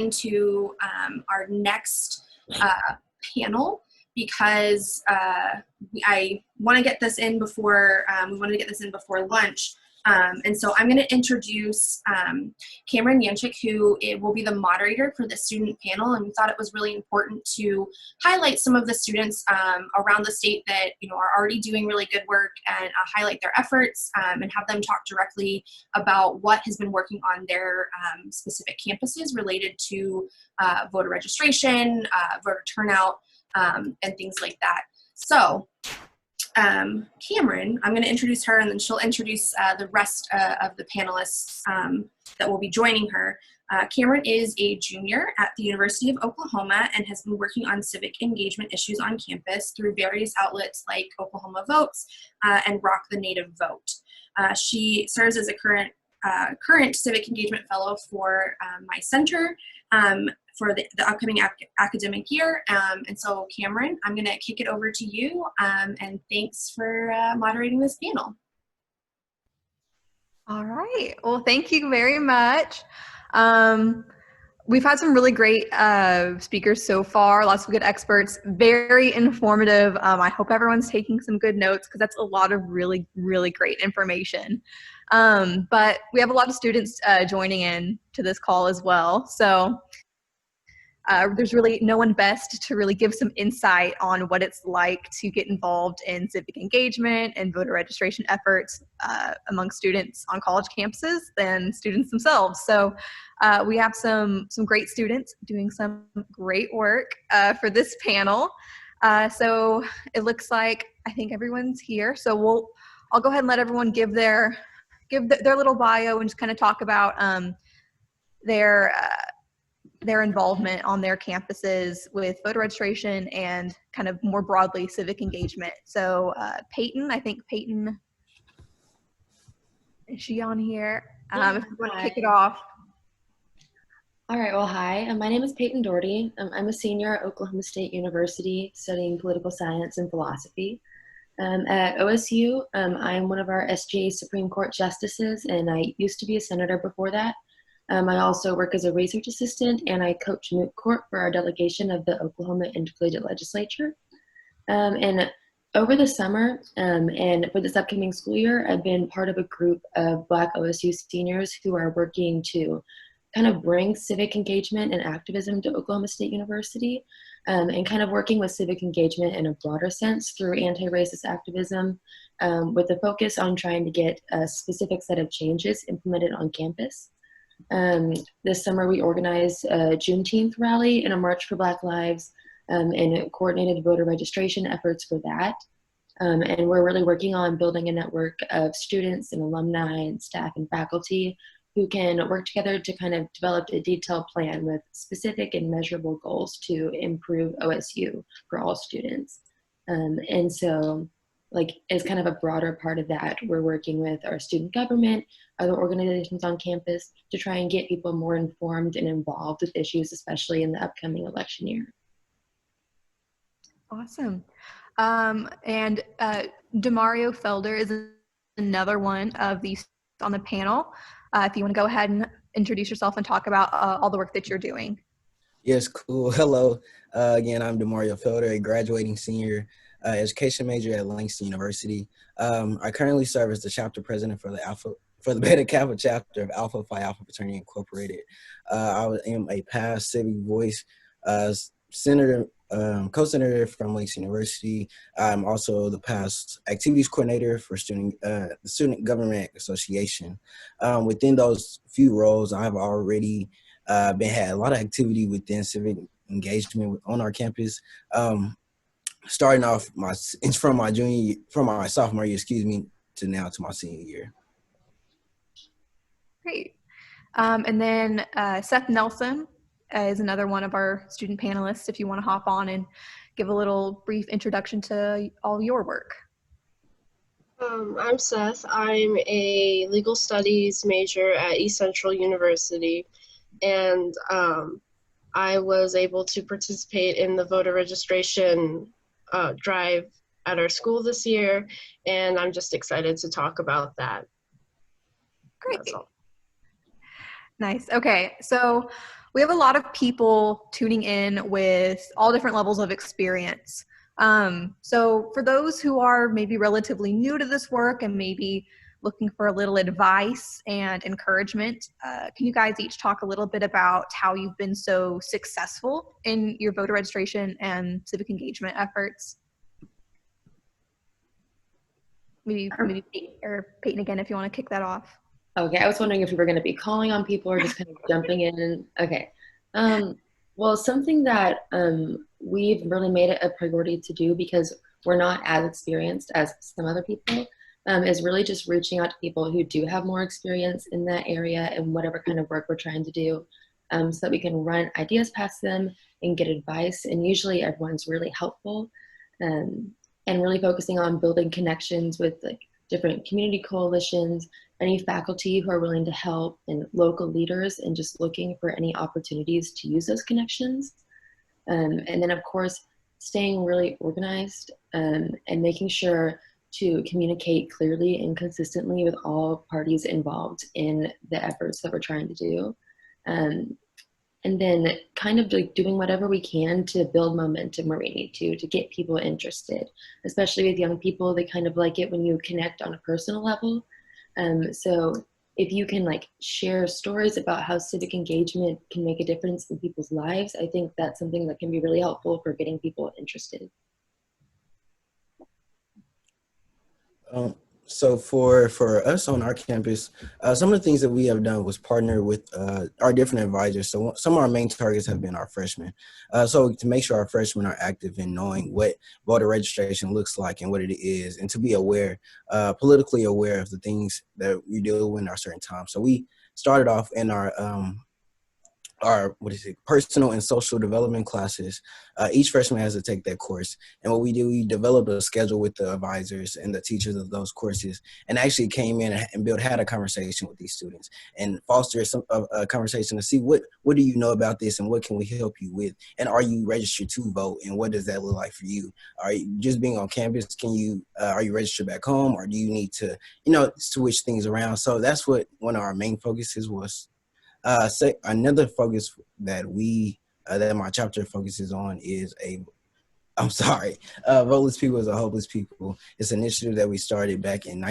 into our next panel because I want to get this in before we wanted to get this in before lunch. And so I'm going to introduce Cameron Yanchik, who will be the moderator for the student panel. And we thought it was really important to highlight some of the students around the state that are already doing really good work and highlight their efforts and have them talk directly about what has been working on their specific campuses related to voter registration, voter turnout, and things like that. So Cameron, I'm going to introduce her, and then she'll introduce the rest of the panelists that will be joining her. Cameron is a junior at the University of Oklahoma and has been working on civic engagement issues on campus through various outlets like Oklahoma Votes and Rock the Native Vote. She serves as a current civic engagement fellow for my center for the upcoming academic year. And so Cameron, I'm gonna kick it over to you, and thanks for moderating this panel. All right, well, thank you very much. We've had some really great speakers so far, lots of good experts, very informative. I hope everyone's taking some good notes because that's a lot of really, really great information. But we have a lot of students joining in to this call as well. So there's really no one best to really give some insight on what it's like to get involved in civic engagement and voter registration efforts among students on college campuses than students themselves. So we have some great students doing some great work for this panel. So it looks like I think everyone's here. So I'll go ahead and let everyone give their little bio and just kind of talk about their involvement on their campuses with voter registration and kind of more broadly civic engagement. So Peyton, I think Peyton, is she on here? If you want to kick it off. All right, well, hi, my name is Peyton Doherty. I'm a senior at Oklahoma State University studying political science and philosophy. At OSU, I'm one of our SGA Supreme Court justices, and I used to be a senator before that. I also work as a research assistant, and I coach moot court for our delegation of the Oklahoma Intercollegiate Legislature. And over the summer and for this upcoming school year, I've been part of a group of Black OSU seniors who are working to kind of bring civic engagement and activism to Oklahoma State University, and kind of working with civic engagement in a broader sense through anti-racist activism, with a focus on trying to get a specific set of changes implemented on campus. This summer we organized a Juneteenth rally and a March for Black Lives, and coordinated voter registration efforts for that. And we're really working on building a network of students and alumni and staff and faculty who can work together to kind of develop a detailed plan with specific and measurable goals to improve OSU for all students. And so, like, as kind of a broader part of that, we're working with our student government, other organizations on campus to try and get people more informed and involved with issues, especially in the upcoming election year. Awesome. And Demario Felder is another one of these on the panel. If you want to go ahead and introduce yourself and talk about all the work that you're doing. Yes, cool. Hello. Again, I'm Demario Felder, a graduating senior education major at Langston University. I currently serve as the chapter president for the Beta Kappa chapter of Alpha Phi Alpha Fraternity Incorporated. I am a past civic voice senator, co-senator from Langston University. I'm also the past activities coordinator for the Student Government Association. Within those few roles, I've already had a lot of activity within civic engagement on our campus. Starting off from my sophomore year, to now to my senior year. Great. And then Seth Nelson is another one of our student panelists, if you want to hop on and give a little brief introduction to all your work. I'm Seth. I'm a legal studies major at East Central University, and I was able to participate in the voter registration drive at our school this year, and I'm just excited to talk about that. Great. Nice. Okay, so we have a lot of people tuning in with all different levels of experience. So for those who are maybe relatively new to this work and maybe looking for a little advice and encouragement, can you guys each talk a little bit about how you've been so successful in your voter registration and civic engagement efforts? Maybe Peyton again, if you want to kick that off. Okay, I was wondering if we were going to be calling on people or just kind of jumping in. Okay. Well, something that we've really made it a priority to do, because we're not as experienced as some other people, is really just reaching out to people who do have more experience in that area and whatever kind of work we're trying to do, so that we can run ideas past them and get advice. And usually everyone's really helpful, and really focusing on building connections with like different community coalitions, any faculty who are willing to help, and local leaders, and just looking for any opportunities to use those connections. And then of course, staying really organized, and making sure to communicate clearly and consistently with all parties involved in the efforts that we're trying to do. And then kind of like doing whatever we can to build momentum where we need to get people interested, especially with young people. They kind of like it when you connect on a personal level. So if you can like share stories about how civic engagement can make a difference in people's lives, I think that's something that can be really helpful for getting people interested. So for us on our campus, some of the things that we have done was partner with our different advisors. So some of our main targets have been our freshmen. So to make sure our freshmen are active in knowing what voter registration looks like and what it is, and to be aware, politically aware of the things that we deal with in our certain times. So we started off in our personal and social development classes. Each freshman has to take that course. And what we do, we developed a schedule with the advisors and the teachers of those courses, and actually came in and had a conversation with these students and fostered a conversation to see what do you know about this and what can we help you with? And are you registered to vote? And what does that look like for you? Are you just being on campus? Are you registered back home? Or do you need to, switch things around? So that's what one of our main focuses was. Another focus that that my chapter focuses on is Voteless People is a Hopeless People. It's an initiative that we started back in the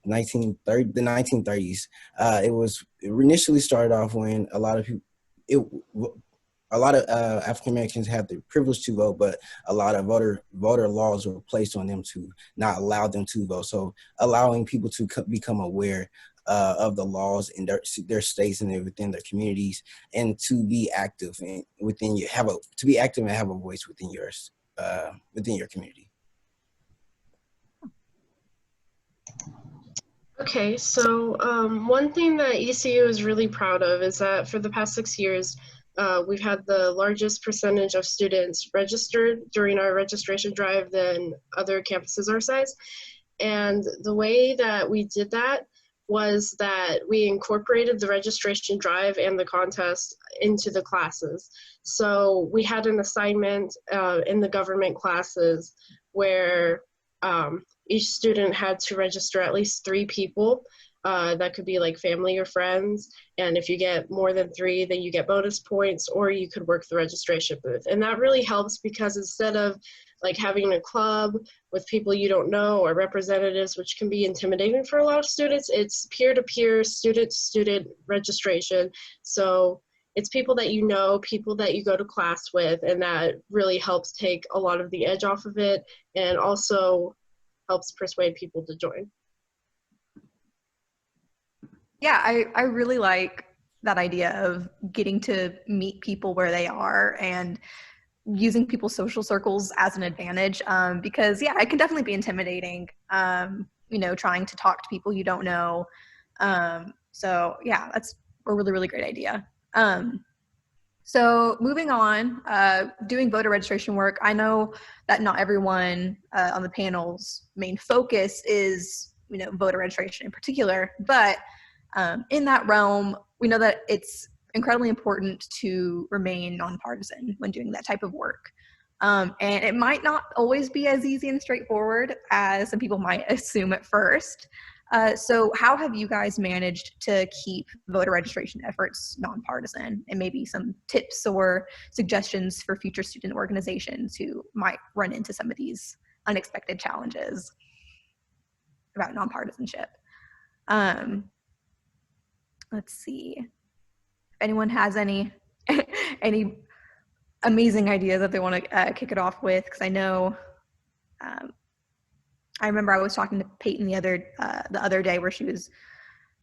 1930s. It initially started off when a lot of African Americans had the privilege to vote, but a lot of voter laws were placed on them to not allow them to vote. So allowing people to become aware of the laws in their states and within their communities, and to be active and have a voice within your community. Okay, so one thing that ECU is really proud of is that for the past 6 years, we've had the largest percentage of students registered during our registration drive than other campuses our size. And the way that we did that was that we incorporated the registration drive and the contest into the classes. So we had an assignment in the government classes where each student had to register at least 3 people. That could be like family or friends. And if you get more than 3, then you get bonus points, or you could work the registration booth. And that really helps because instead of like having a club with people you don't know or representatives, which can be intimidating for a lot of students, it's peer-to-peer, student-to-student registration. So it's people that you know, people that you go to class with, and that really helps take a lot of the edge off of it, and also helps persuade people to join. Yeah, I really like that idea of getting to meet people where they are and using people's social circles as an advantage, because yeah, it can definitely be intimidating, trying to talk to people you don't know. So yeah, that's a really, really great idea. So moving on, doing voter registration work, I know that not everyone on the panel's main focus is, voter registration in particular, but in that realm, we know that it's incredibly important to remain nonpartisan when doing that type of work. And it might not always be as easy and straightforward as some people might assume at first. So how have you guys managed to keep voter registration efforts nonpartisan, and maybe some tips or suggestions for future student organizations who might run into some of these unexpected challenges about nonpartisanship? Let's see if anyone has any any amazing ideas that they want to kick it off with, because I know I remember I was talking to Peyton the other day where she was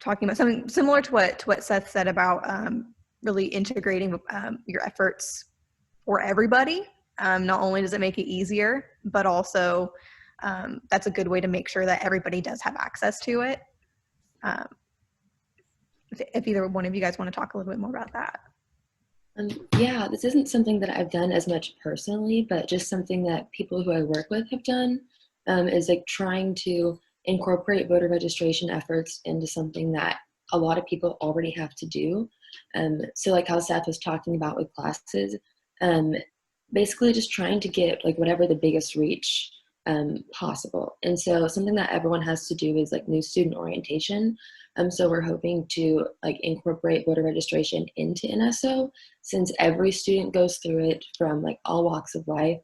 talking about something similar to what Seth said about really integrating your efforts for everybody. Not only does it make it easier, but also that's a good way to make sure that everybody does have access to it. If either one of you guys want to talk a little bit more about that. Yeah, this isn't something that I've done as much personally, but just something that people who I work with have done, is like trying to incorporate voter registration efforts into something that a lot of people already have to do. So like how Seth was talking about with classes, basically just trying to get like whatever the biggest reach possible. And so something that everyone has to do is like new student orientation. So we're hoping to like incorporate voter registration into NSO, since every student goes through it from like all walks of life.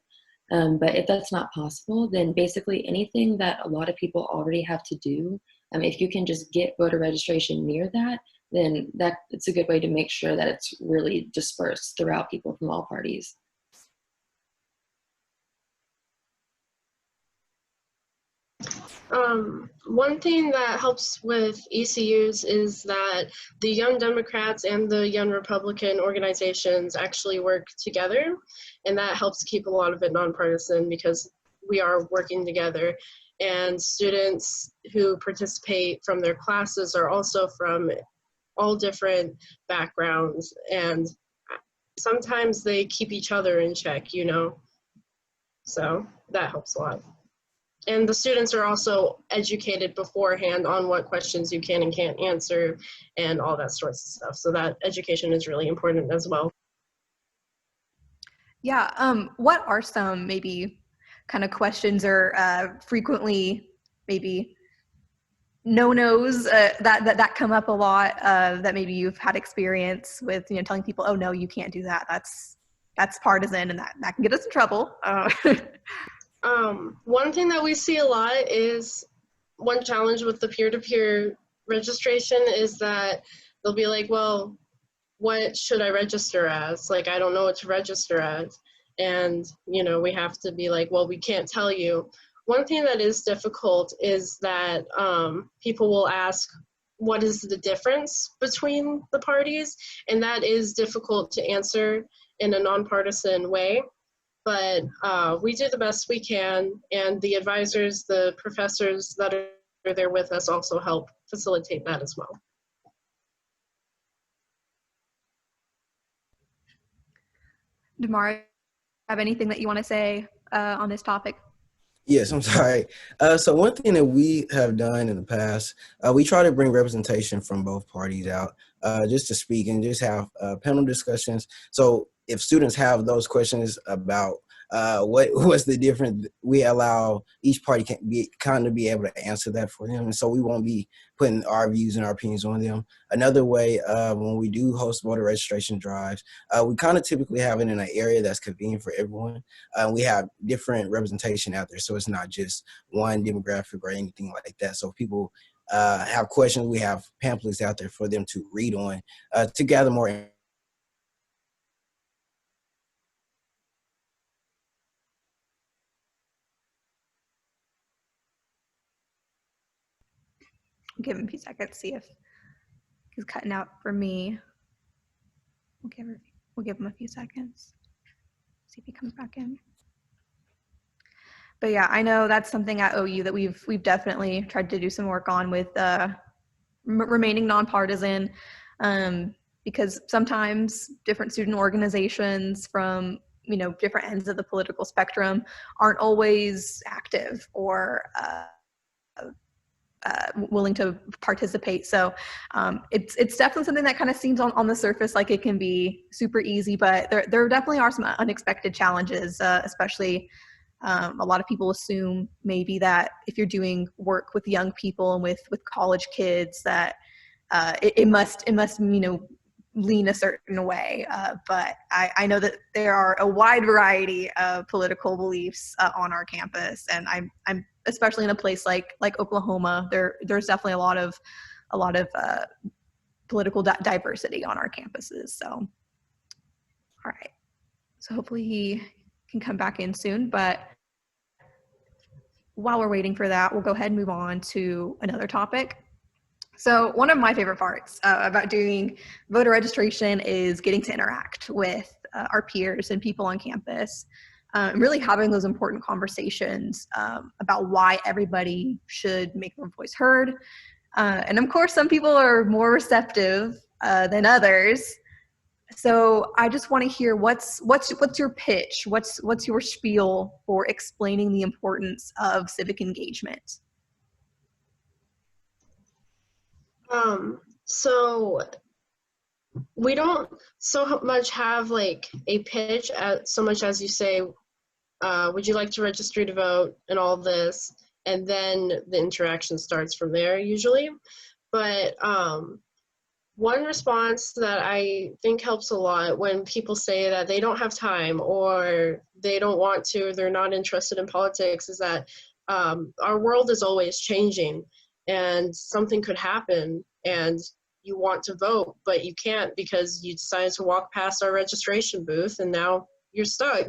But if that's not possible, then basically anything that a lot of people already have to do, if you can just get voter registration near that, then it's a good way to make sure that it's really dispersed throughout people from all parties. One thing that helps with ECUs is that the Young Democrats and the Young Republican organizations actually work together, and that helps keep a lot of it nonpartisan because we are working together. And students who participate from their classes are also from all different backgrounds, and sometimes they keep each other in check, you know? So that helps a lot. And the students are also educated beforehand on what questions you can and can't answer and all that sorts of stuff. So that education is really important as well. Yeah, what are some maybe kind of questions or frequently maybe no-nos that come up a lot that maybe you've had experience with, telling people, oh no, you can't do that. That's partisan and that can get us in trouble. One thing that we see a lot is one challenge with the peer-to-peer registration is that they'll be like, well, what should I register as? Like, I don't know what to register as. And, we have to be like, well, we can't tell you. One thing that is difficult is that people will ask, what is the difference between the parties? And that is difficult to answer in a nonpartisan way. But we do the best we can, and the advisors, the professors that are there with us also help facilitate that as well. Damari, have anything that you want to say on this topic? Yes, I'm sorry. So one thing that we have done in the past, we try to bring representation from both parties out just to speak and just have panel discussions. So if students have those questions about what's the difference, we allow each party can be able to answer that for them. And so we won't be putting our views and our opinions on them. Another way, when we do host voter registration drives, we kind of typically have it in an area that's convenient for everyone. We have different representation out there, so it's not just one demographic or anything like that. So if people have questions, we have pamphlets out there for them to read on to gather more. Give him a few seconds, see if he's cutting out for me. We'll give him a few seconds, see if he comes back in. But yeah, I know that's something at OU that we've definitely tried to do some work on with remaining nonpartisan, because sometimes different student organizations from different ends of the political spectrum aren't always active or willing to participate. So it's definitely something that kind of seems on the surface like it can be super easy, but there definitely are some unexpected challenges, especially A lot of people assume maybe that if you're doing work with young people and with college kids that it must lean a certain way. But I know that there are a wide variety of political beliefs on our campus, and I'm especially in a place like Oklahoma. There's definitely a lot of political diversity on our campuses. So, all right. So hopefully he can come back in soon. But while we're waiting for that, we'll go ahead and move on to another topic. So one of my favorite parts about doing voter registration is getting to interact with our peers and people on campus, really having those important conversations about why everybody should make their voice heard. And of course, some people are more receptive than others. So I just want to hear what's your pitch? What's your spiel for explaining the importance of civic engagement? So we don't so much have like a pitch so much as you say, would you like to register to vote and all this, and then the interaction starts from there usually. But one response that I think helps a lot when people say that they don't have time or they don't want to, or they're not interested in politics, is that our world is always changing and something could happen and you want to vote, but you can't because you decided to walk past our registration booth and now you're stuck,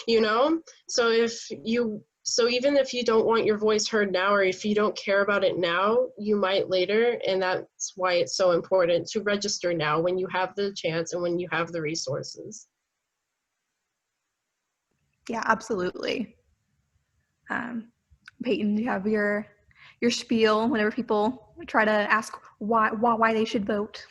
you know? So even if you don't want your voice heard now, or if you don't care about it now, you might later, and that's why it's so important to register now when you have the chance and when you have the resources. Yeah, absolutely. Peyton, do you have your spiel whenever people try to ask why they should vote?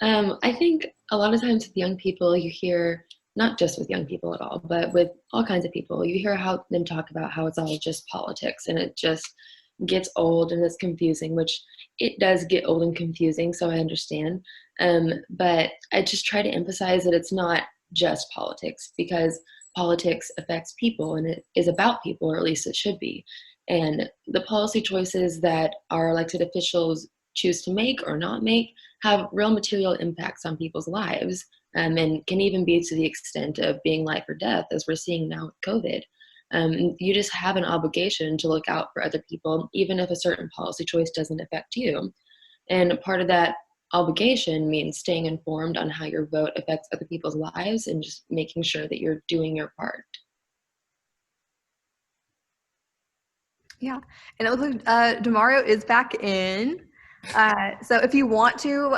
I think a lot of times with young people, you hear, not just with young people at all, but with all kinds of people, you hear them talk about how it's all just politics, and it just gets old and it's confusing, which it does get old and confusing, so I understand. But I just try to emphasize that it's not just politics, because politics affects people and it is about people, or at least it should be. And the policy choices that our elected officials choose to make or not make have real material impacts on people's lives, and can even be to the extent of being life or death, as we're seeing now with COVID. You just have an obligation to look out for other people, even if a certain policy choice doesn't affect you. And part of that obligation means staying informed on how your vote affects other people's lives and just making sure that you're doing your part. Yeah, and it looks like Demario is back in. So if you want to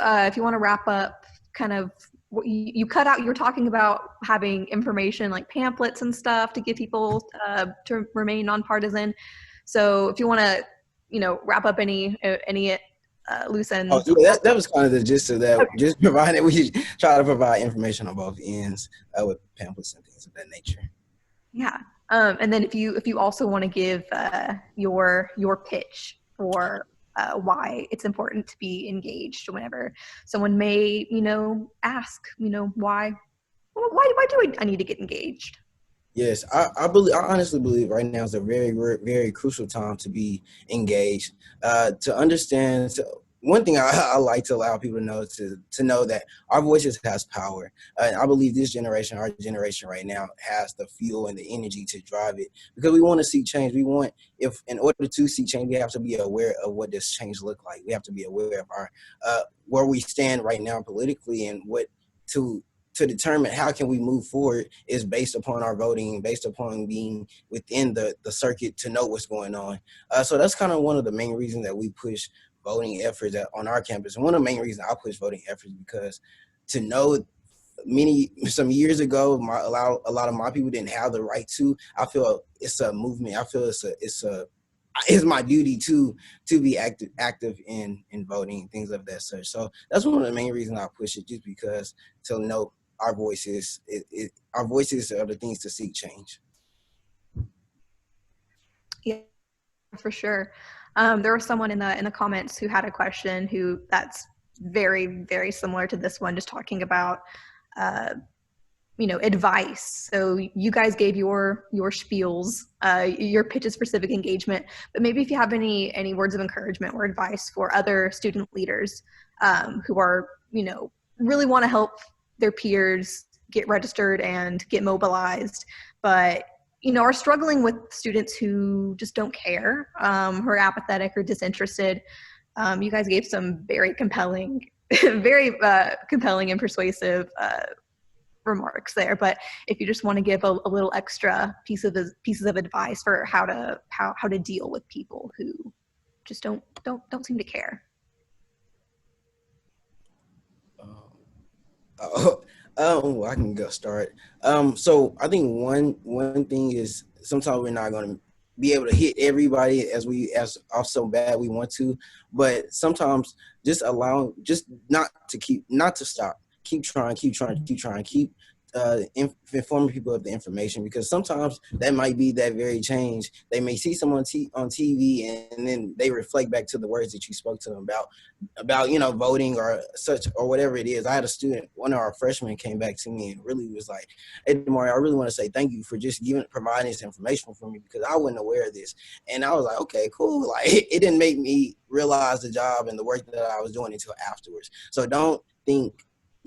wrap up kind of what you cut out, you were talking about having information like pamphlets and stuff to give people to remain nonpartisan. So if you want to, wrap up any loose ends. Oh, yeah, that was kind of the gist of that. Okay. Just providing, we try to provide information on both ends with pamphlets and things of that nature. Yeah. And then if you also want to give your pitch for why it's important to be engaged whenever someone may ask why do I need to get engaged? Yes, I honestly believe right now is a very, very crucial time to be engaged, to understand. One thing I like to allow people to know that our voices has power. I believe this generation, our generation right now, has the fuel and the energy to drive it, because we want to see change. If in order to see change, we have to be aware of what this change look like. We have to be aware of our where we stand right now politically, and what to determine how can we move forward is based upon our voting, based upon being within the circuit to know what's going on. So that's kind of one of the main reasons that we push voting efforts on our campus. And one of the main reasons I push voting efforts, because to know some years ago, a lot of my people didn't have the right to. I feel it's a movement. I feel it's my duty to be active in voting, things of that sort. So that's one of the main reasons I push it, just because to know our voices are the things to seek change. Yeah, for sure. There was someone in the comments who had a question that's very, very similar to this one, just talking about advice. So you guys gave your spiels, your pitches for civic engagement, but maybe if you have any words of encouragement or advice for other student leaders who are, really want to help their peers get registered and get mobilized, but are struggling with students who just don't care, who are apathetic or disinterested. You guys gave some very compelling, very compelling and persuasive remarks there, but if you just want to give a little extra pieces of advice for how to deal with people who just don't seem to care. I can go start. So I think one thing is sometimes we're not going to be able to hit everybody as off so bad we want to, but sometimes just not to stop. Keep trying, keep informing people of the information, because sometimes that might be that very change. They may see someone on TV and then they reflect back to the words that you spoke to them about voting or such or whatever it is. I had a student, one of our freshmen, came back to me and really was like, "Hey, Mario, I really want to say thank you for just providing this information for me, because I wasn't aware of this." And I was like, okay, cool. Like it didn't make me realize the job and the work that I was doing until afterwards. So don't think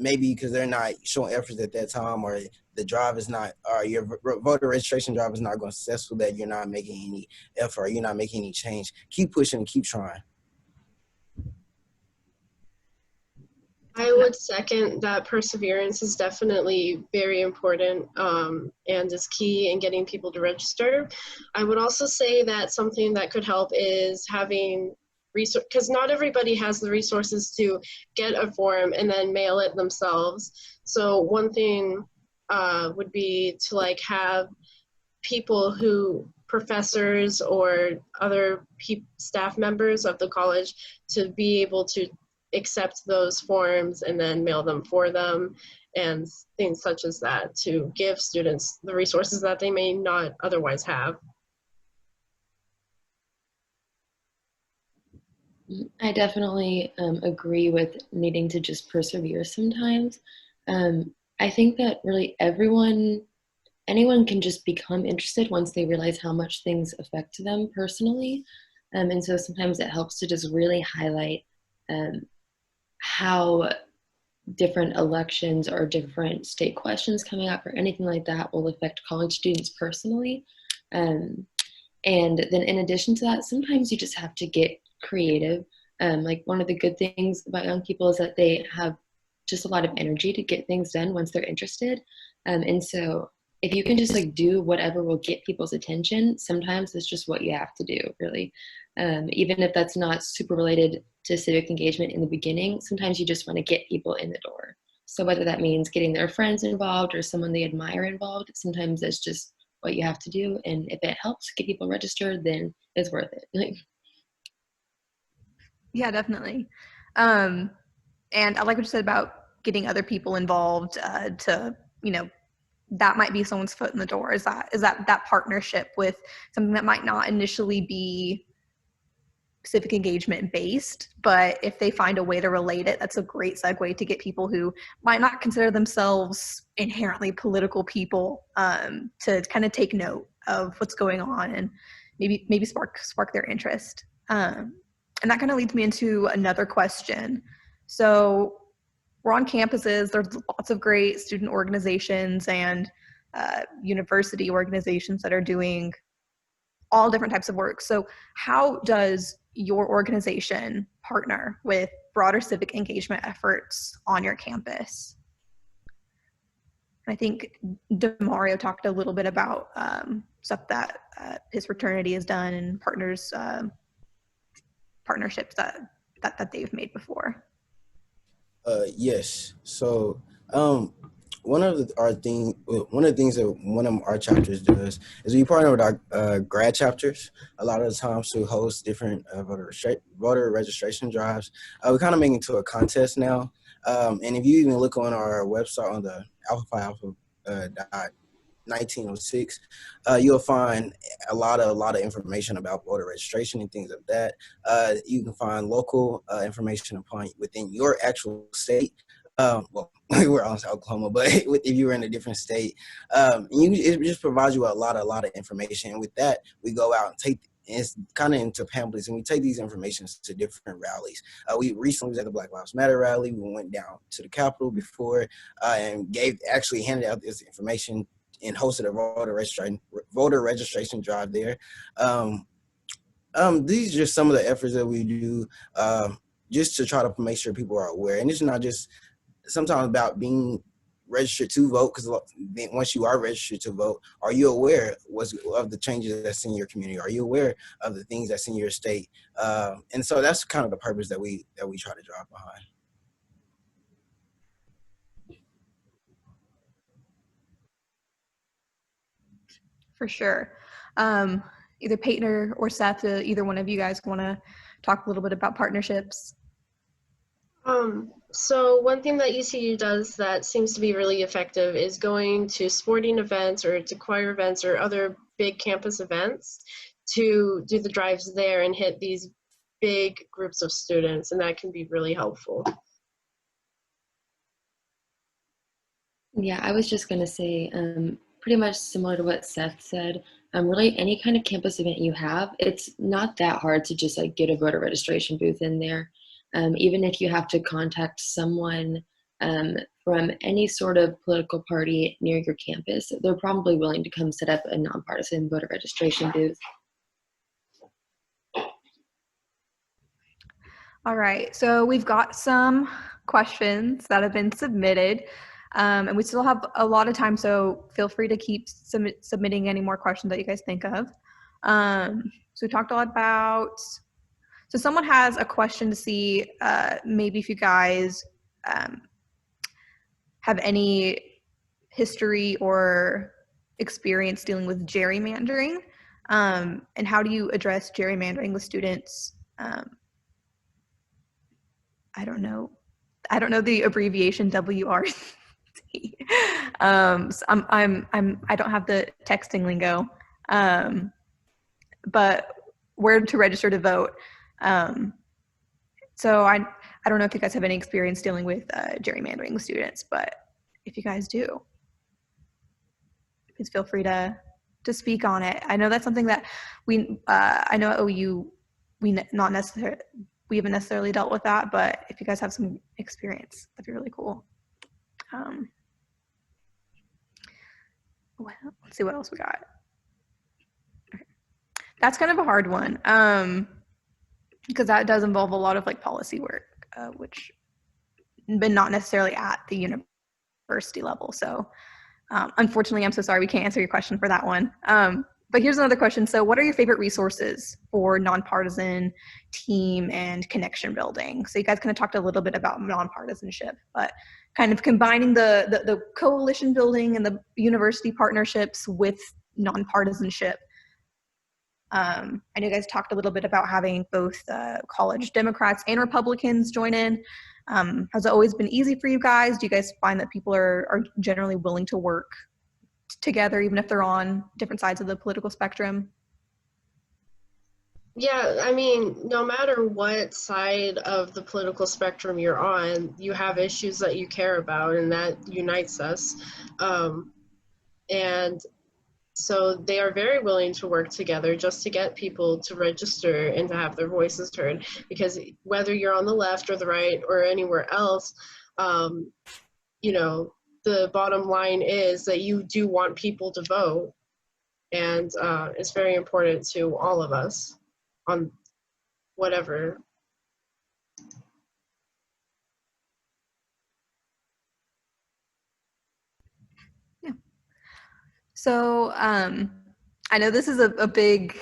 maybe because they're not showing efforts at that time, or the drive is not, or your voter registration drive is not going successful, that you're not making any effort, or you're not making any change. Keep pushing and keep trying. I would second that. Perseverance is definitely very important and is key in getting people to register. I would also say that something that could help is having resource, because not everybody has the resources to get a form and then mail it themselves. So one thing would be to have people professors or other staff members of the college to be able to accept those forms and then mail them for them, and things such as that, to give students the resources that they may not otherwise have. I definitely agree with needing to just persevere sometimes. I think that really anyone can just become interested once they realize how much things affect them personally. And so sometimes it helps to just really highlight how different elections or different state questions coming up or anything like that will affect college students personally. And then in addition to that, sometimes you just have to get creative. Like one of the good things about young people is that they have just a lot of energy to get things done once they're interested. And so if you can just do whatever will get people's attention, sometimes it's just what you have to do, really. Even if that's not super related to civic engagement in the beginning, sometimes you just want to get people in the door. So whether that means getting their friends involved or someone they admire involved, sometimes that's just what you have to do. And if it helps get people registered, then it's worth it. Yeah, definitely. And I like what you said about getting other people involved to, that might be someone's foot in the door. Is that partnership with something that might not initially be civic engagement based, but if they find a way to relate it, that's a great segue to get people who might not consider themselves inherently political people to kind of take note of what's going on and maybe spark their interest. And that kind of leads me into another question. So we're on campuses, there's lots of great student organizations and university organizations that are doing all different types of work. So how does your organization partner with broader civic engagement efforts on your campus? I think DeMario talked a little bit about stuff that his fraternity has done and partnerships that they've made before. Yes. So one of the things that one of our chapters does is we partner with our grad chapters a lot of the times to host different voter registration drives. We kind of make it into a contest now. And if you even look on our website on the Alpha Phi Alpha 1906, you'll find a lot of information about voter registration and things like that. You can find local information within your actual state. Well, we were on Oklahoma, but if you were in a different state, it just provides you a lot of information. And with that, we go out and take it's kind of into pamphlets, and we take these informations to different rallies. We recently was at the Black Lives Matter rally. We went down to the Capitol before and actually handed out this information and hosted a voter registration drive there. These are just some of the efforts that we do just to try to make sure people are aware. And it's not just sometimes about being registered to vote, because once you are registered to vote, are you aware of the changes that's in your community? Are you aware of the things that's in your state? And so that's kind of the purpose that we try to drive behind. For sure. Either Peyton or Seth, either one of you guys want to talk a little bit about partnerships? So one thing that ECU does that seems to be really effective is going to sporting events or to choir events or other big campus events to do the drives there and hit these big groups of students, and that can be really helpful. Yeah, I was just going to say pretty much similar to what Seth said. Really, any kind of campus event you have, it's not that hard to just like get a voter registration booth in there. Even if you have to contact someone from any sort of political party near your campus, they're probably willing to come set up a nonpartisan voter registration booth. All right, so we've got some questions that have been submitted, and we still have a lot of time, so feel free to keep submitting any more questions that you guys think of. So we talked a lot about, so someone has a question to see maybe if you guys have any history or experience dealing with gerrymandering, and how do you address gerrymandering with students? I don't know the abbreviation WRC. So I don't have the texting lingo, but where to register to vote. So I don't know if you guys have any experience dealing with gerrymandering with students, but if you guys do, please feel free to speak on it. I know that's something that I know at OU we haven't necessarily dealt with that, but if you guys have some experience, that'd be really cool. Well, let's see what else we got. Okay. That's kind of a hard one, because that does involve a lot of like policy work, but not necessarily at the university level. So unfortunately, I'm so sorry we can't answer your question for that one. But here's another question. So what are your favorite resources for nonpartisan team and connection building? So you guys kind of talked a little bit about nonpartisanship, but kind of combining the coalition building and the university partnerships with nonpartisanship. I know you guys talked a little bit about having both college Democrats and Republicans join in. Has it always been easy for you guys? Do you guys find that people are generally willing to work together, even if they're on different sides of the political spectrum? Yeah, I mean, no matter what side of the political spectrum you're on, you have issues that you care about, and that unites us. And so they are very willing to work together just to get people to register and to have their voices heard. Because whether you're on the left or the right or anywhere else, you know, the bottom line is that you do want people to vote. And it's very important to all of us on whatever. Yeah. So I know this is a big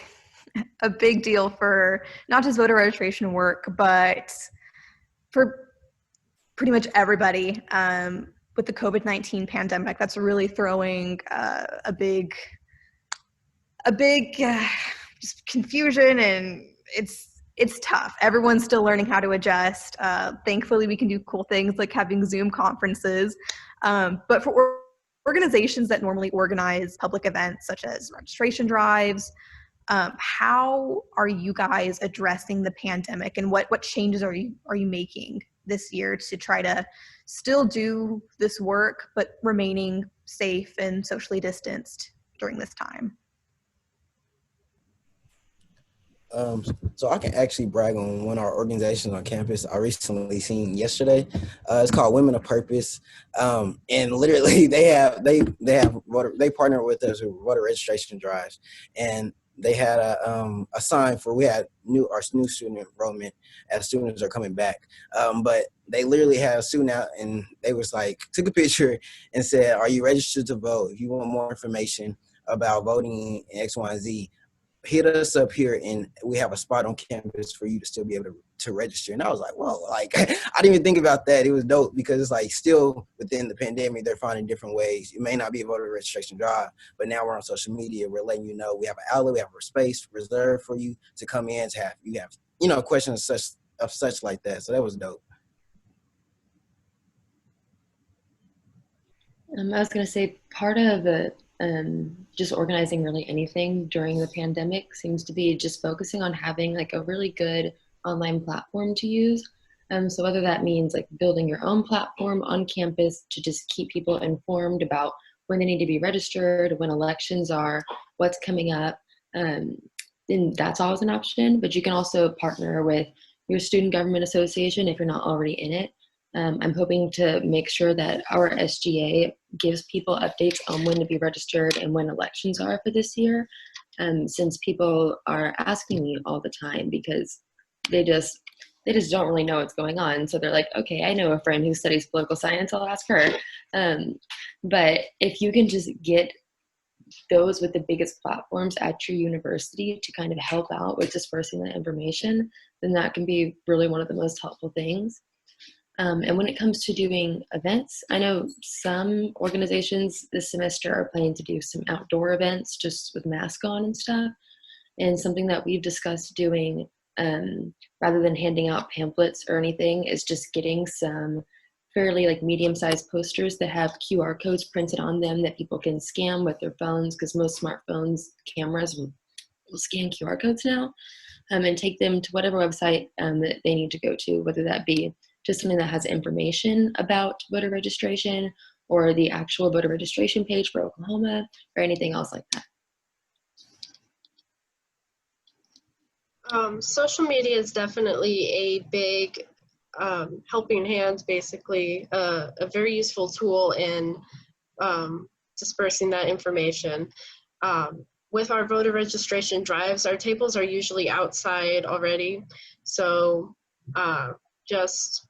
deal for not just voter registration work, but for pretty much everybody with the COVID-19 pandemic. That's really throwing a big just confusion, and it's tough. Everyone's still learning how to adjust. Thankfully, we can do cool things like having Zoom conferences, but for organizations that normally organize public events such as registration drives, how are you guys addressing the pandemic, and what changes are you making this year to try to still do this work, but remaining safe and socially distanced during this time? So I can actually brag on one of our organizations on campus I recently seen yesterday. It's called Women of Purpose, and literally they partner with us with voter registration drives, and they had a sign for we had our new student enrollment as students are coming back. But they literally had a student out and they was like took a picture and said, "Are you registered to vote? If you want more information about voting in X, Y, and Z, hit us up here and we have a spot on campus for you to still be able to register." And I was like, well, like I didn't even think about that. It was dope because it's like still within the pandemic, they're finding different ways. It may not be a voter registration drive, but now we're on social media. We're letting you know we have an outlet, we have a space reserved for you to come in to have questions such like that. So that was dope. I was going to say part of just organizing really anything during the pandemic seems to be just focusing on having like a really good online platform to use. So whether that means like building your own platform on campus to just keep people informed about when they need to be registered, when elections are, what's coming up, then that's always an option. But you can also partner with your student government association if you're not already in it. I'm hoping to make sure that our SGA gives people updates on when to be registered and when elections are for this year, since people are asking me all the time because they just don't really know what's going on. So they're like, okay, I know a friend who studies political science, I'll ask her. But if you can just get those with the biggest platforms at your university to kind of help out with dispersing that information, then that can be really one of the most helpful things. And when it comes to doing events, I know some organizations this semester are planning to do some outdoor events just with masks on and stuff. And something that we've discussed doing, rather than handing out pamphlets or anything, is just getting some fairly like medium-sized posters that have QR codes printed on them that people can scan with their phones, because most smartphones cameras will scan QR codes now, and take them to whatever website that they need to go to, whether that be just something that has information about voter registration or the actual voter registration page for Oklahoma or anything else like that. Social media is definitely a big helping hand, basically, a very useful tool in dispersing that information. With our voter registration drives, our tables are usually outside already, so just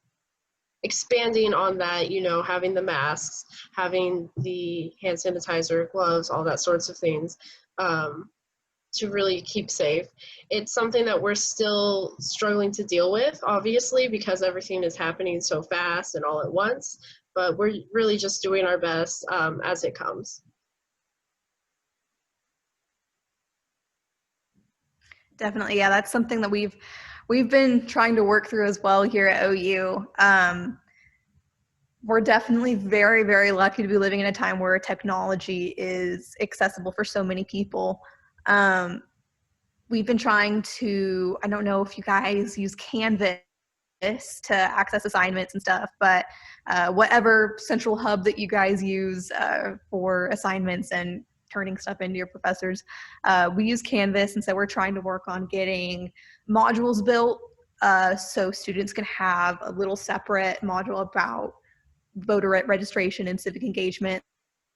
expanding on that, having the masks, having the hand sanitizer, gloves, all that sorts of things, to really keep safe. It's something that we're still struggling to deal with, obviously, because everything is happening so fast and all at once, but we're really just doing our best as it comes. Definitely, yeah, that's something that we've been trying to work through as well here at OU. We're definitely very, very lucky to be living in a time where technology is accessible for so many people. We've been trying to, I don't know if you guys use Canvas to access assignments and stuff, but whatever central hub that you guys use for assignments and turning stuff into your professors, we use Canvas, and so we're trying to work on getting modules built so students can have a little separate module about voter registration and civic engagement,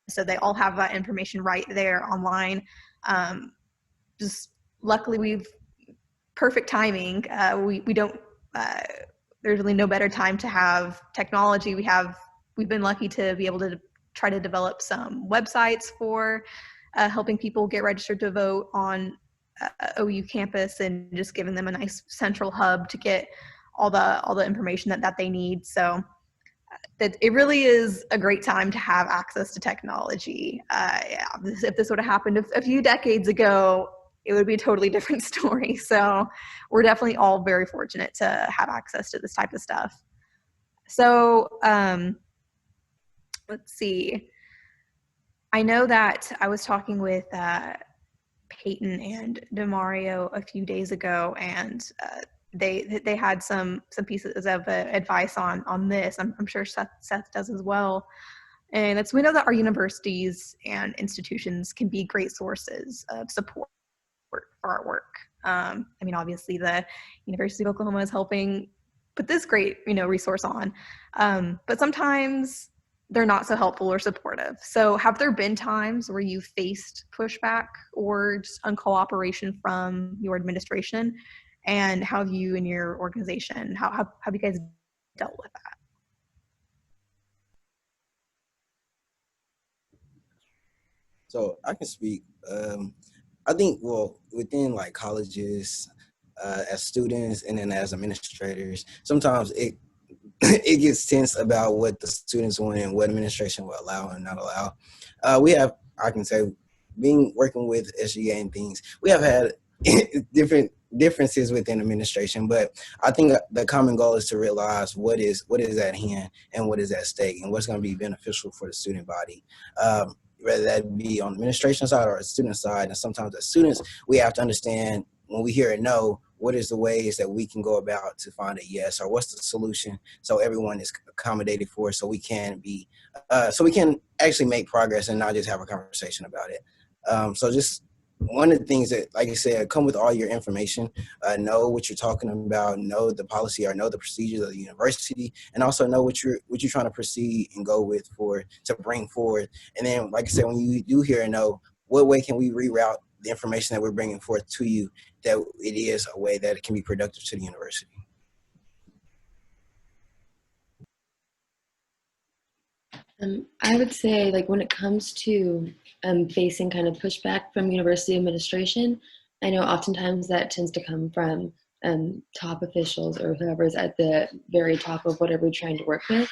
so they all have that information right there online. Just luckily, we've perfect timing. We don't. There's really no better time to have technology. We've been lucky to be able to try to develop some websites for helping people get registered to vote on OU campus, and just giving them a nice central hub to get all the information that they need. So that it really is a great time to have access to technology. Yeah, if this would have happened a few decades ago, it would be a totally different story. So we're definitely all very fortunate to have access to this type of stuff. So let's see. I know that I was talking with Peyton and DeMario a few days ago, and they had some pieces of advice on this. I'm sure Seth does as well. And we know that our universities and institutions can be great sources of support for our work. I mean, obviously, the University of Oklahoma is helping put this great, resource on, but sometimes they're not so helpful or supportive. So, have there been times where you faced pushback or just uncooperation from your administration? And how have you and your organization, how have you guys dealt with that? So I can speak. I think, well, within like colleges, as students and then as administrators, sometimes it it gets tense about what the students want and what administration will allow and not allow. We have, I can say, working with SGA and things, we have had different differences within administration, but I think the common goal is to realize what is at hand and what is at stake and what's going to be beneficial for the student body. Whether that be on the administration side or the student side. And sometimes as students, we have to understand when we hear a no, what is the ways that we can go about to find a yes, or what's the solution so everyone is accommodated for, so we can be, so we can actually make progress and not just have a conversation about it. So just one of the things that, like I said, come with all your information, know what you're talking about, know the policy or know the procedures of the university, and also know what you're trying to proceed and go with to bring forward. And then, like I said, when you do hear a no, what way can we reroute the information that we're bringing forth to you that it is a way that it can be productive to the university? I would say, like, when it comes to facing kind of pushback from university administration, I know oftentimes that tends to come from top officials or whoever's at the very top of whatever you're trying to work with.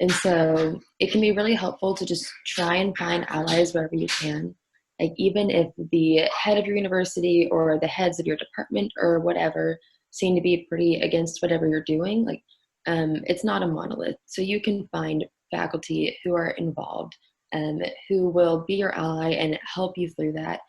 And so it can be really helpful to just try and find allies wherever you can. Like, even if the head of your university or the heads of your department or whatever seem to be pretty against whatever you're doing, like, it's not a monolith. So you can find faculty who are involved and who will be your ally and help you through that,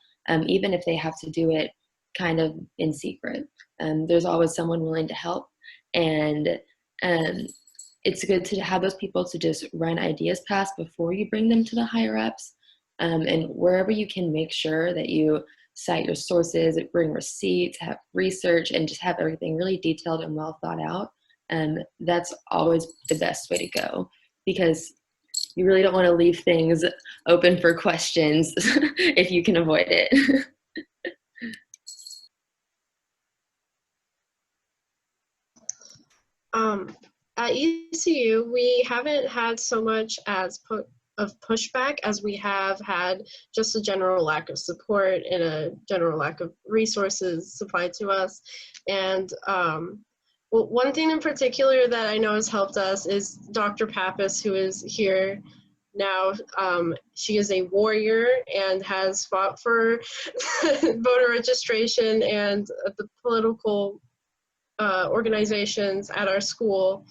even if they have to do it kind of in secret. There's always someone willing to help, and it's good to have those people to just run ideas past before you bring them to the higher ups, and wherever you can, make sure that you cite your sources, bring receipts, have research, and just have everything really detailed and well thought out. That's always the best way to go, because you really don't want to leave things open for questions if you can avoid it. At ECU, we haven't had so much of pushback as we have had just a general lack of support and a general lack of resources supplied to us. And well, one thing in particular that I know has helped us is Dr. Pappas, who is here now. She is a warrior and has fought for voter registration and the political organizations at our school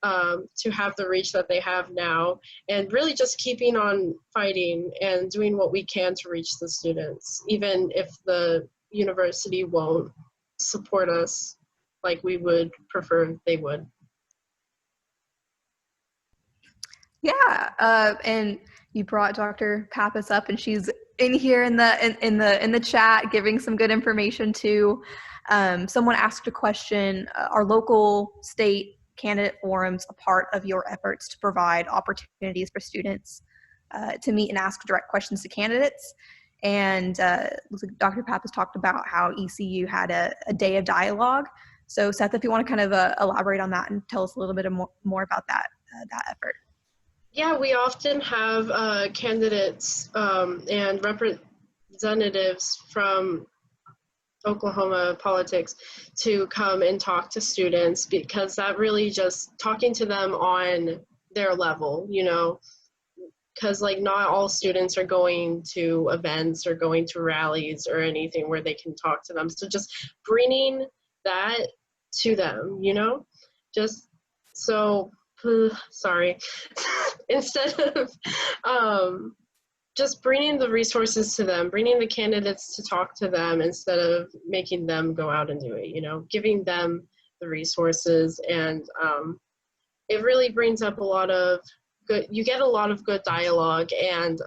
to have the reach that they have now, and really just keeping on fighting and doing what we can to reach the students, even if the university won't support us like we would prefer they would. Yeah, and you brought Dr. Pappas up, and she's in here in the chat giving some good information too. Someone asked a question: are local, state candidate forums a part of your efforts to provide opportunities for students to meet and ask direct questions to candidates? And Dr. Pappas talked about how ECU had a day of dialogue. So Seth, if you want to kind of elaborate on that and tell us a little bit more about that effort. Yeah, we often have candidates and representatives from Oklahoma politics to come and talk to students, because that really just talking to them on their level, you know, because like not all students are going to events or going to rallies or anything where they can talk to them. So just bringing that to them, you know, just so sorry, instead of just bringing the resources to them, bringing the candidates to talk to them instead of making them go out and do it, you know, giving them the resources, and it really brings up a lot of you get a lot of good dialogue and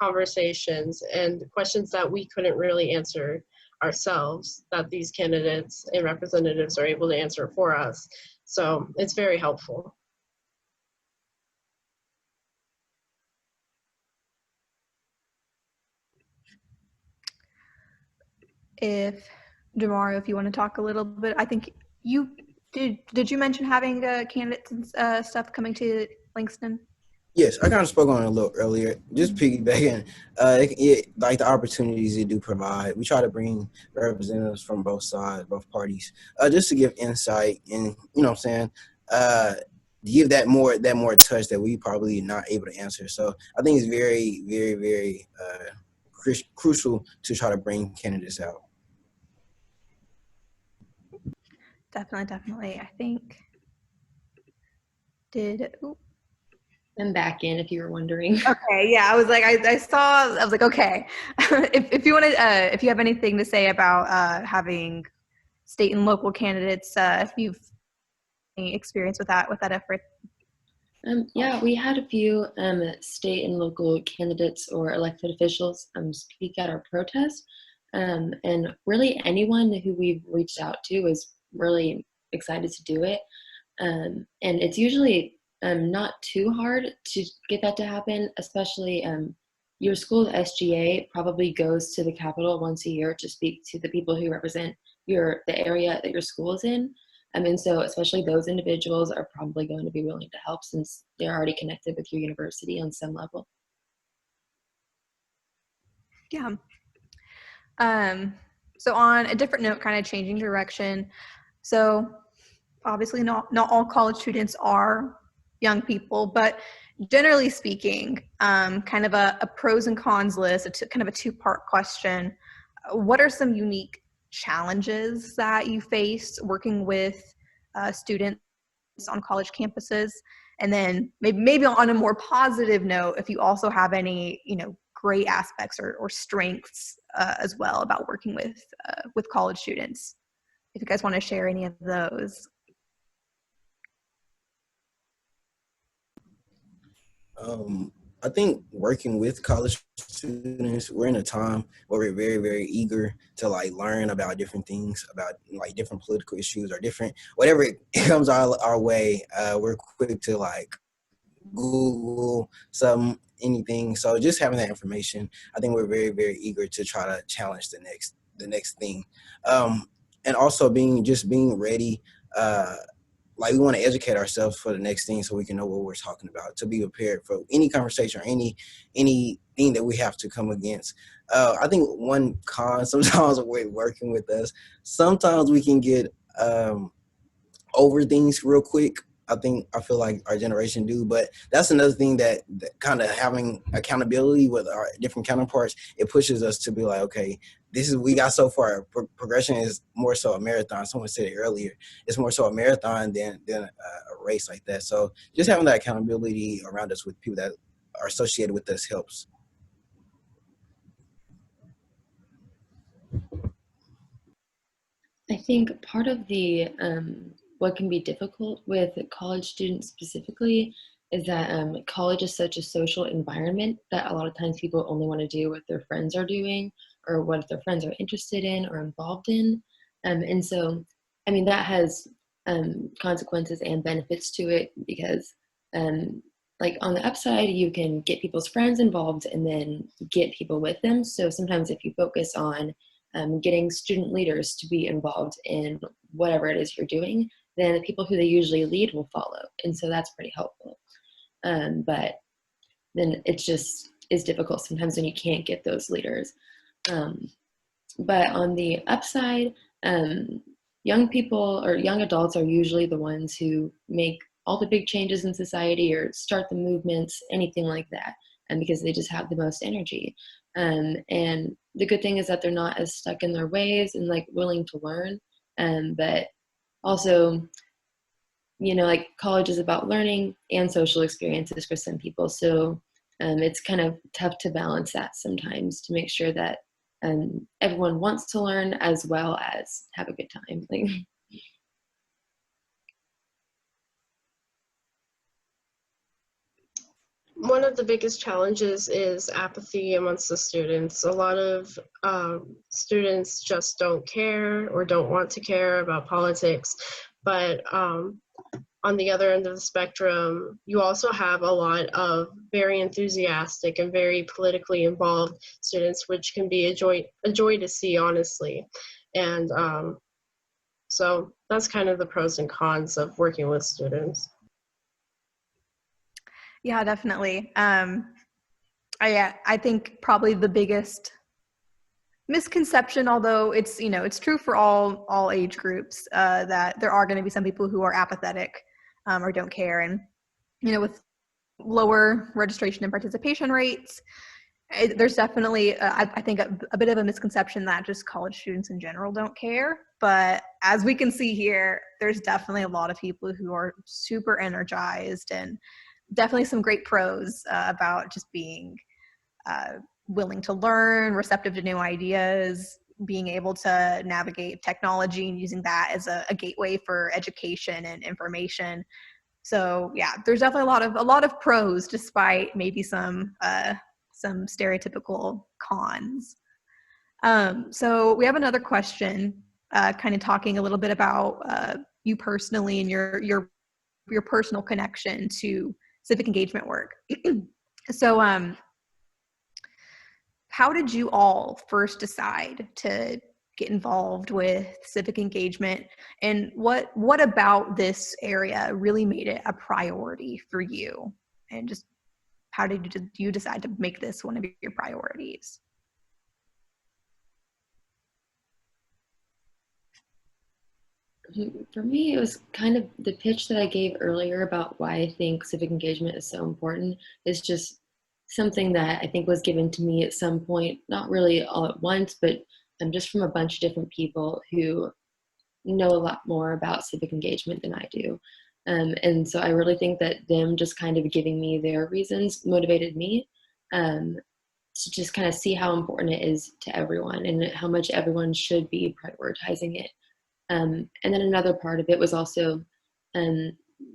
conversations and questions that we couldn't really answer ourselves, that these candidates and representatives are able to answer for us. So it's very helpful. If Demario, if you want to talk a little bit, I think you did you mention having candidates and stuff coming to Langston? Yes, I kind of spoke on it a little earlier. Just piggybacking, like the opportunities it do provide. We try to bring representatives from both sides, both parties, just to give insight and what I'm saying, give that more touch that we probably not able to answer. So I think it's very, very, very crucial to try to bring candidates out. Definitely. I think I'm back in, if you were wondering. Okay, yeah, I was like, I was like, okay. if you want to, if you have anything to say about having state and local candidates, if you've any experience with that effort. Yeah, we had a few state and local candidates or elected officials speak at our protest. And really anyone who we've reached out to is really excited to do it. And it's usually not too hard to get that to happen, especially your school's SGA probably goes to the Capitol once a year to speak to the people who represent the area that your school is in. And so especially those individuals are probably going to be willing to help since they're already connected with your university on some level. Yeah. So on a different note, kind of changing direction. So obviously not all college students are young people, but generally speaking, kind of a pros and cons list, kind of a two-part question. What are some unique challenges that you face working with students on college campuses? And then maybe on a more positive note, if you also have any, great aspects or strengths as well about working with college students. If you guys want to share any of those. I think working with college students, we're in a time where we're very, very eager to learn about different things, about different political issues or different, whatever it comes our way. We're quick to Google anything. So just having that information, I think we're very, very eager to try to challenge the next thing. And also being ready, we want to educate ourselves for the next thing so we can know what we're talking about, to be prepared for any conversation or anything that we have to come against. I think one con sometimes with working with us, sometimes we can get over things real quick. I feel like our generation do, but that's another thing that kind of having accountability with our different counterparts, it pushes us to be like, okay, we got so far. Progression is more so a marathon. Someone said it earlier. It's more so a marathon than a race like that. So just having that accountability around us with people that are associated with us helps. I think part of the what can be difficult with college students specifically is that college is such a social environment that a lot of times people only want to do what their friends are doing or what their friends are interested in or involved in. And so, I mean, that has consequences and benefits to it because on the upside, you can get people's friends involved and then get people with them. So sometimes if you focus on getting student leaders to be involved in whatever it is you're doing, then the people who they usually lead will follow. And so that's pretty helpful. But then it just is difficult sometimes when you can't get those leaders. But on the upside, young people or young adults are usually the ones who make all the big changes in society or start the movements, anything like that, and because they just have the most energy. And the good thing is that they're not as stuck in their ways and willing to learn. But also, college is about learning and social experiences for some people. So it's kind of tough to balance that sometimes to make sure that everyone wants to learn as well as have a good time. one of the biggest challenges is apathy amongst the students. A lot of students just don't care or don't want to care about politics, but on the other end of the spectrum, you also have a lot of very enthusiastic and very politically involved students, which can be a joy to see, honestly. And so that's kind of the pros and cons of working with students. Yeah, definitely. I think probably the biggest misconception, although it's, you know, it's true for all age groups, that there are going to be some people who are apathetic or don't care. And, you know, with lower registration and participation rates, there's definitely, I think, a bit of a misconception that just college students in general don't care. But as we can see here, there's definitely a lot of people who are super energized, and definitely some great pros about just being willing to learn, receptive to new ideas, being able to navigate technology and using that as a gateway for education and information. So yeah, there's definitely a lot of pros, despite maybe some stereotypical cons. So we have another question, kind of talking a little bit about you personally and your personal connection to civic engagement work. So how did you all first decide to get involved with civic engagement, and what about this area really made it a priority for you? And just how did you decide to make this one of your priorities? For me, it was kind of the pitch that I gave earlier about why I think civic engagement is so important. Is just something that I think was given to me at some point, not really all at once, but just from a bunch of different people who know a lot more about civic engagement than I do. And so I really think that them just kind of giving me their reasons motivated me to just kind of see how important it is to everyone and how much everyone should be prioritizing it. And then another part of it was also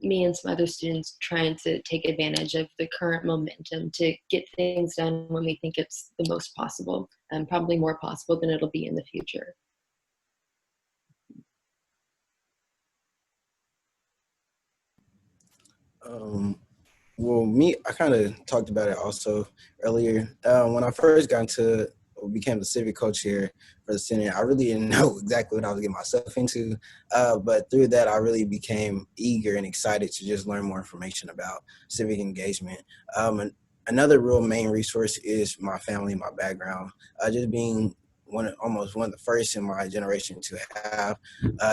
me and some other students trying to take advantage of the current momentum to get things done when we think it's the most possible, and probably more possible than it'll be in the future. Well, me, I kind of talked about it also earlier. When I first got into, or became the civic co-chair for the Senate, I really didn't know exactly what I was getting myself into. But through that, I really became eager and excited to just learn more information about civic engagement. And another real main resource is my family, my background. Just being almost one of the first in my generation to have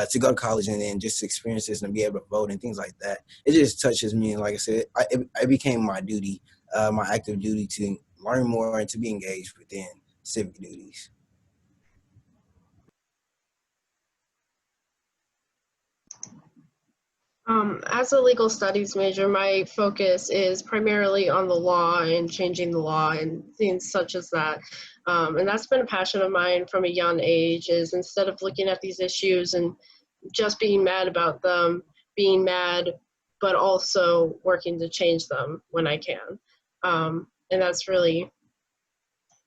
to go to college and then just experience this and be able to vote and things like that. It just touches me. And like I said, it became my duty, my active duty to learn more and to be engaged within civic duties. As a legal studies major, my focus is primarily on the law and changing the law and things such as that. And that's been a passion of mine from a young age, is instead of looking at these issues and just being mad about them, being mad, but also working to change them when I can. And that's really,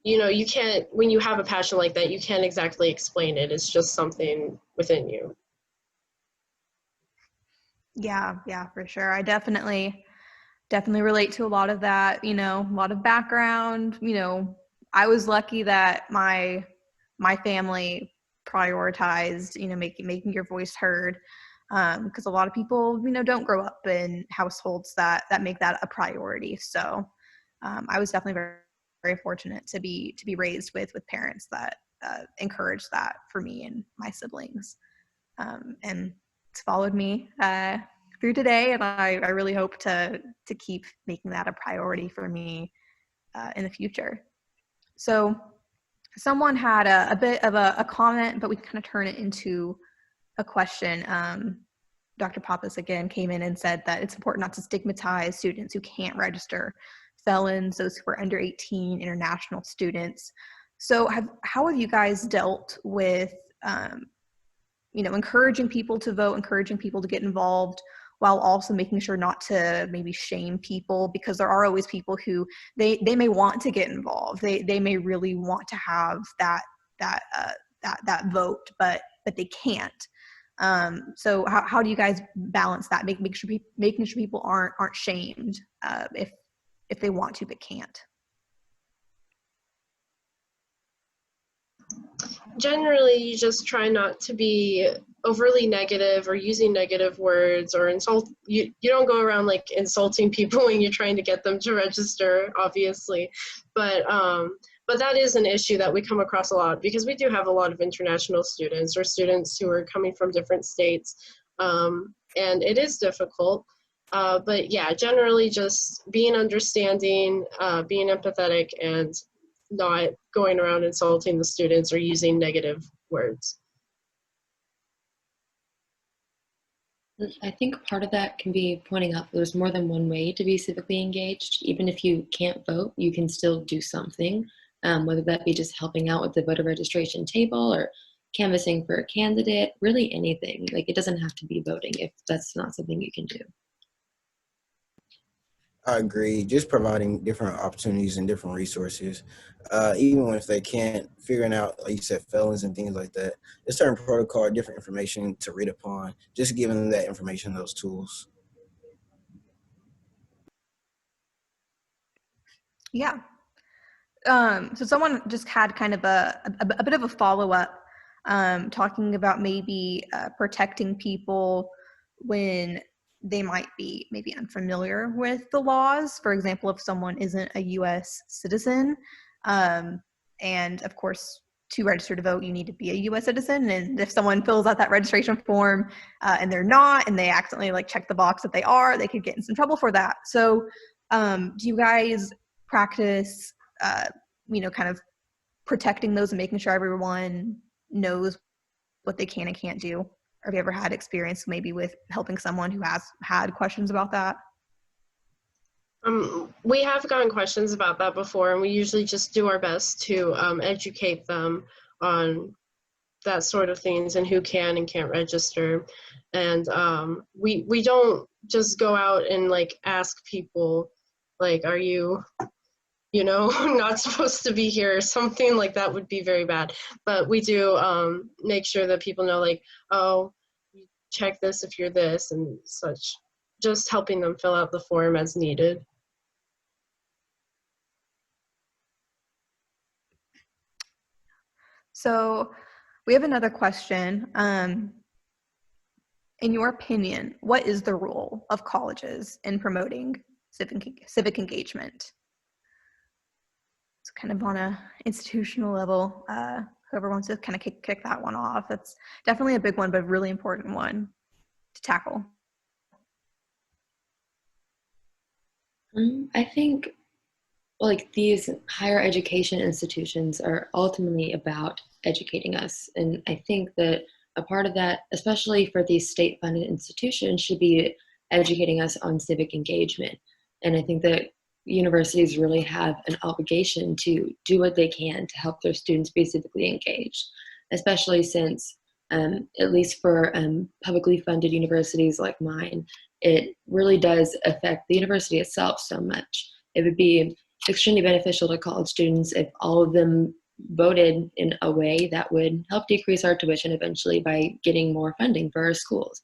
you can't, when you have a passion like that, you can't exactly explain it. It's just something within you. Yeah, for sure. I definitely relate to a lot of that, a lot of background. I was lucky that my family prioritized, making your voice heard, because a lot of people, don't grow up in households that make that a priority. So I was definitely very, very fortunate to be raised with parents that encouraged that for me and my siblings. And it's followed me through today, and I really hope to keep making that a priority for me in the future. So someone had a bit of a comment, but we kind of turn it into a question. Dr. Pappas again came in and said that it's important not to stigmatize students who can't register, felons, those who are under 18, international students. So how have you guys dealt with encouraging people to vote, encouraging people to get involved, while also making sure not to maybe shame people, because there are always people who they may want to get involved. They may really want to have that vote, but they can't. So how do you guys balance that? Making sure people aren't shamed if they want to but can't. Generally, you just try not to be overly negative or using negative words or insult. You don't go around like insulting people when you're trying to get them to register, obviously, but that is an issue that we come across a lot, because we do have a lot of international students or students who are coming from different states, and it is difficult. But yeah, generally just being understanding, being empathetic, and not going around insulting the students or using negative words. I think part of that can be pointing out there's more than one way to be civically engaged. Even if you can't vote, you can still do something, whether that be just helping out with the voter registration table or canvassing for a candidate, really anything. Like, it doesn't have to be voting if that's not something you can do. I agree. Just providing different opportunities and different resources, even if they can't, figuring out, like you said, felons and things like that. There's certain protocol, different information to read upon. Just giving them that information, those tools. Yeah. So someone just had kind of a bit of a follow-up, talking about maybe protecting people when they might be maybe unfamiliar with the laws. For example, if someone isn't a U.S. citizen, and of course, to register to vote, you need to be a U.S. citizen. And if someone fills out that registration form and they're not, and they accidentally like check the box that they are, they could get in some trouble for that. So do you guys practice, kind of protecting those and making sure everyone knows what they can and can't do? Or have you ever had experience maybe with helping someone who has had questions about that? We have gotten questions about that before, and we usually just do our best to educate them on that sort of things and who can and can't register. And we don't just go out and like ask people like, are you not supposed to be here, or something like that would be very bad. But we do make sure that people know, like, oh, check this if you're this and such, just helping them fill out the form as needed. So we have another question. In your opinion, what is the role of colleges in promoting civic engagement? It's kind of on a institutional level. Whoever wants to kind of kick that one off. That's definitely a big one, but a really important one to tackle. I think like these higher education institutions are ultimately about educating us. And I think that a part of that, especially for these state-funded institutions, should be educating us on civic engagement. And I think that universities really have an obligation to do what they can to help their students be civically engaged, especially since, at least for publicly funded universities like mine, it really does affect the university itself so much. It would be extremely beneficial to college students if all of them voted in a way that would help decrease our tuition eventually by getting more funding for our schools.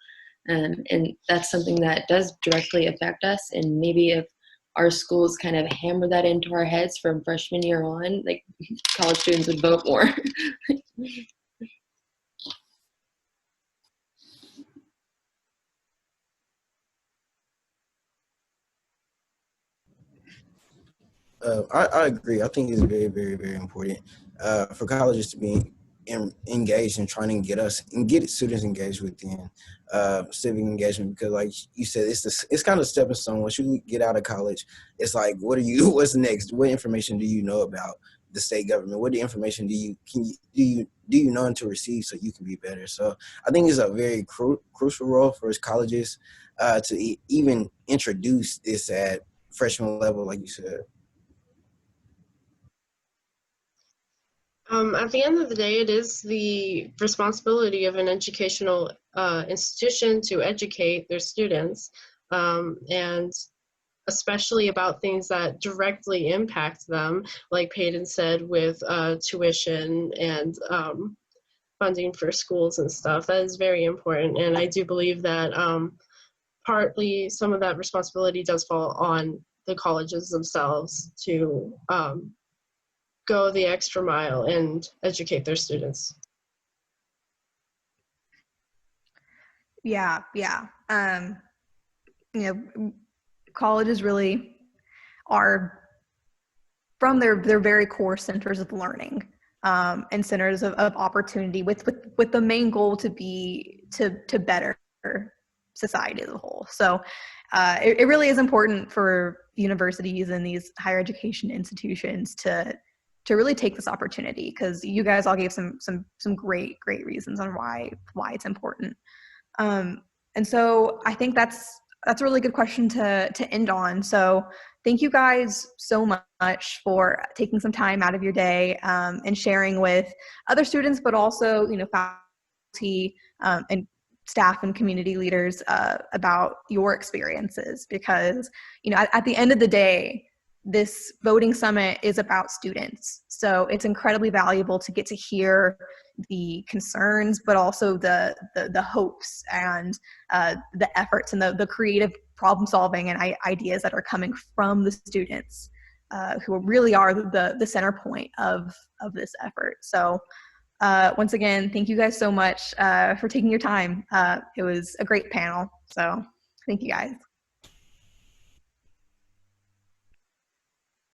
And that's something that does directly affect us. And maybe if our schools kind of hammer that into our heads from freshman year on, like, college students would vote more. I agree. I think it's very, very, very important for colleges to be engaged in trying to get students engaged within civic engagement, because, like you said, it's kind of a stepping stone. Once you get out of college, it's like, what's next? What information do you know about the state government? What information do you know to receive so you can be better? So I think it's a very crucial role for colleges to even introduce this at freshman level, like you said. At the end of the day, it is the responsibility of an educational institution to educate their students, and especially about things that directly impact them, like Peyton said, with tuition and funding for schools and stuff. That is very important, and I do believe that partly some of that responsibility does fall on the colleges themselves to go the extra mile and educate their students. Yeah, yeah. You know, colleges really are from their very core centers of learning, and centers of opportunity with the main goal to be to better society as a whole. So it really is important for universities and these higher education institutions to really take this opportunity, because you guys all gave some great reasons on why it's important. And so I think that's a really good question to end on. So thank you guys so much for taking some time out of your day, and sharing with other students, but also, faculty, and staff and community leaders, about your experiences, because, at the end of the day, this voting summit is about students. So it's incredibly valuable to get to hear the concerns, but also the hopes and the efforts and the creative problem solving and ideas that are coming from the students, who really are the center point of this effort. So once again, thank you guys so much for taking your time. It was a great panel. So thank you guys.